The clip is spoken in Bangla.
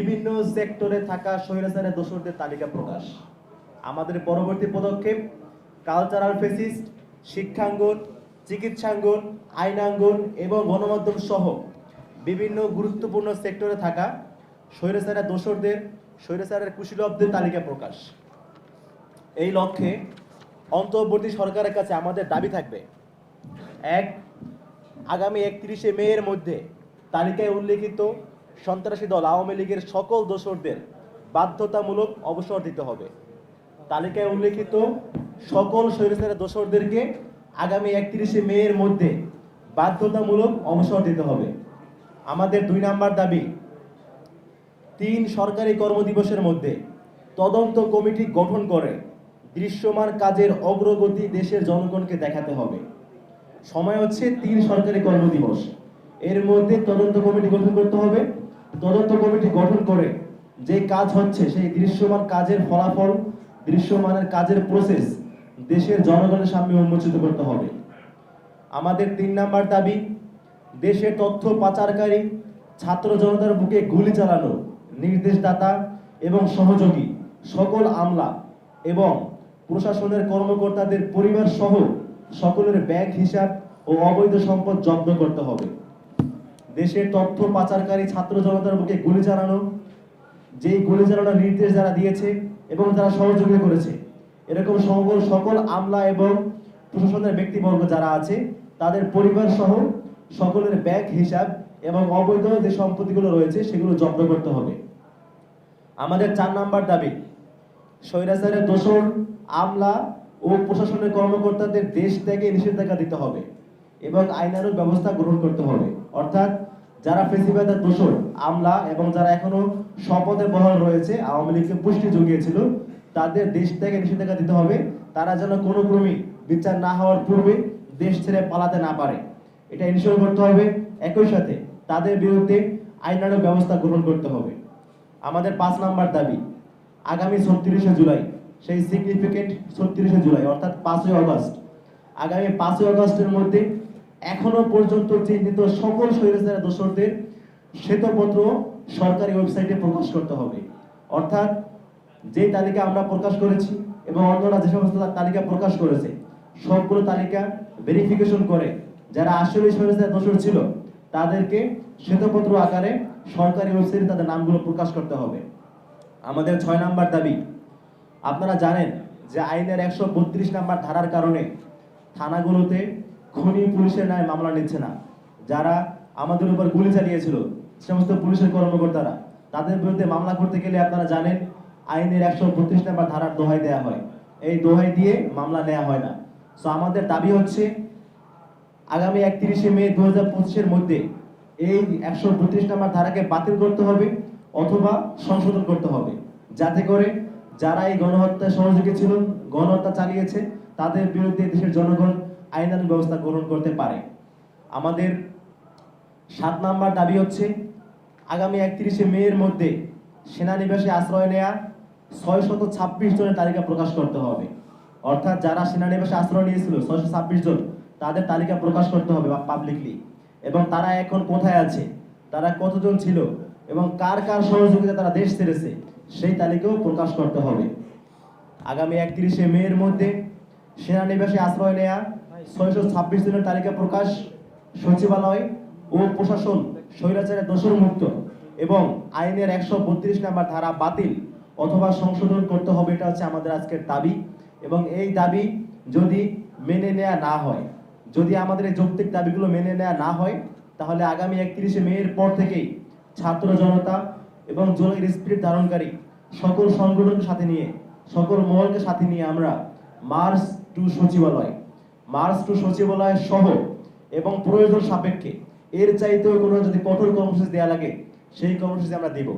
বিভিন্ন সেক্টরে থাকা স্বৈরাচারের দোষরদের তালিকা প্রকাশ। আমাদের পরবর্তী পদক্ষেপ কালচারাল ফেসিস্ট, শিক্ষাঙ্গন, চিকিৎসাঙ্গন, আইনাঙ্গন এবং গণমাধ্যম সহ বিভিন্ন গুরুত্বপূর্ণ সেক্টরে থাকা স্বৈরাচারের দোষরদের, স্বৈরাচারের কুশীলবদের তালিকা প্রকাশ। এই লক্ষ্যে অন্তর্বর্তী সরকারের কাছে আমাদের দাবি থাকবে, এক, আগামী 31শে মে এর মধ্যে তালিকায় উল্লেখিত সন্ত্রাসী দল আওয়ামী লীগের সকল দোষরদের বাধ্যতামূলক অবসর দিতে হবে। তালিকায় উল্লেখিত সকল স্বৈরাচারের দোষরদেরকে আগামী 31শে মে এর মধ্যে বাধ্যতামূলক অবসর দিতে হবে। আমাদের 2 নম্বর দাবি, 3 সরকারি কর্মদিবসের মধ্যে তদন্ত কমিটি গঠন করে দৃশ্যমান কাজের অগ্রগতি দেশের জনগণকে দেখাতে হবে। সময় হচ্ছে 3 সরকারি কর্মদিবস, এর মধ্যে তদন্ত কমিটি গঠন করতে হবে। তদন্ত কমিটি গঠন করে যে কাজ হচ্ছে সেই দৃশ্যমান কাজের ফলাফল, দৃশ্যমানের কাজের প্রসেস দেশের জনগণের সামনে উন্মোচিত করতে হবে। আমাদের 3 নম্বর দাবি, দেশে তথ্য পাচারকারী, ছাত্র জনতার বুকে গুলি চালানো নির্দেশদাতা এবং সহযোগী সকল আমলা এবং প্রশাসনের কর্মকর্তাদের পরিবার সহ সকলের ব্যাংক হিসাব ও অবৈধ সম্পদ জব্দ করতে হবে। দেশের তথ্য পাচারকারী ছাত্র জনতার বুকে গুলি চালানো, যেই গুলি চালানোর নির্দেশ যারা দিয়েছে এবং যারা সহযোগিতা করেছে, এরকম সকল আমলা এবং প্রশাসনের ব্যক্তিবর্গ যারা আছে তাদের পরিবার সহ সকলের ব্যাংক হিসাব এবং অবৈধ যে সম্পত্তিগুলো রয়েছে সেগুলো জব্দ করতে হবে। আমাদের 4 নম্বর দাবি, স্বৈরাচারের দোষর আমলা ও প্রশাসনের কর্মকর্তাদের দেশ থেকে নিষেধাজ্ঞা দিতে হবে এবং আইনানুগ ব্যবস্থা গ্রহণ করতে হবে। অর্থাৎ যারা ফেসিবাদের দোষর আমলা এবং যারা এখনো শপথে বহাল রয়েছে, আওয়ামী লীগকে পুষ্টি জুগিয়েছিল, তাদের দেশ থেকে নিষেধাজ্ঞা দিতে হবে। তারা যেন কোনো ক্রমেই বিচার না হওয়ার পূর্বে দেশ ছেড়ে পালাতে না পারে, এটা ইনশিওর করতে হবে। একই সাথে তাদের বিরুদ্ধে আইনানুগ ব্যবস্থা গ্রহণ করতে হবে। আমাদের 5 নম্বর দাবি, আগামী 36শে জুলাই, সেই সিগনিফিকেন্ট 36শে জুলাই অর্থাৎ 5ই আগস্ট, আগামী 5ই আগস্টের মধ্যে এখনো পর্যন্ত চিহ্নিত সকল স্বৈরাচারের দোষরদের শ্বেতপত্র সরকারি ওয়েবসাইটে প্রকাশ করতে হবে। অর্থাৎ যে তালিকা আমরা প্রকাশ করেছি এবং অন্যরা যে সমস্ত তালিকা প্রকাশ করেছে সবগুলো তালিকা ভেরিফিকেশন করে যারা আসলে স্বৈরাচারের দোষর ছিল তাদেরকে শ্বেতপত্র আকারে সরকারি ওয়েবসাইটে তাদের নামগুলো প্রকাশ করতে হবে। আমাদের 6 নম্বর দাবি, আপনারা জানেন যে আইনের 132 নম্বর ধারার কারণে থানাগুলোতে খনি পুলিশের ন্যায় মামলা নিচ্ছে না। যারা আমাদের উপর গুলি চালিয়েছিল সমস্ত পুলিশের কর্মকর্তারা, তাদের বিরুদ্ধে মামলা করতে গেলে আপনারা জানেন আইনের 132 নম্বর ধারার দোহাই দেওয়া হয়, এই দোহাই দিয়ে মামলা নেওয়া হয় না। সো আমাদের দাবি হচ্ছে আগামী 31শে মে 2025-এর মধ্যে এই 132 নম্বর ধারাকে বাতিল করতে হবে অথবা সংশোধন করতে হবে, যাতে করে যারা এই গণহত্যার সহযোগী ছিল, গণহত্যা চালিয়েছে, তাদের বিরুদ্ধে দেশের জনগণ আইনানুগ ব্যবস্থা গ্রহণ করতে পারে। আমাদের 7 নম্বর দাবি হচ্ছে আগামী 31শে মে এর মধ্যে সেনানিবাসে আশ্রয় নেয়া 626 জনের তালিকা প্রকাশ করতে হবে। অর্থাৎ যারা সেনানিবাসে আশ্রয় নিয়েছিল 626 জন, তাদের তালিকা প্রকাশ করতে হবে পাবলিকলি, এবং তারা এখন কোথায় আছে, তারা কতজন ছিল এবং কার কার সহযোগিতা তারা দেশ ছেড়েছে সেই তালিকাও প্রকাশ করতে হবে। আগামী 31শে মে এর মধ্যে সেনানিবাসে আশ্রয় নেয়া 626 জনের তালিকা প্রকাশ, সচিবালয় ও প্রশাসন স্বৈরাচারের দোষর মুক্ত এবং আইনের 132 নম্বর ধারা বাতিল অথবা সংশোধন করতে হবে, এটা হচ্ছে আমাদের আজকের দাবি। এবং এই দাবি যদি মেনে নেওয়া না হয়, যদি আমাদের এই যৌক্তিক দাবিগুলো মেনে নেওয়া না হয়, তাহলে আগামী 31শে মে এর পর থেকেই ছাত্র জনতা এবং জুলাইয়ের স্পিরিট ধারণকারী সকল সংগঠনকে সাথে নিয়ে, সকল মহলকে সাথে নিয়ে আমরা মার্চ টু সচিবালয় সহ এবং প্রয়োজন সাপেক্ষে এর চাইতেও কোনো যদি কঠোর কর্মসূচি দেওয়া লাগে সেই কর্মসূচি আমরা দিব।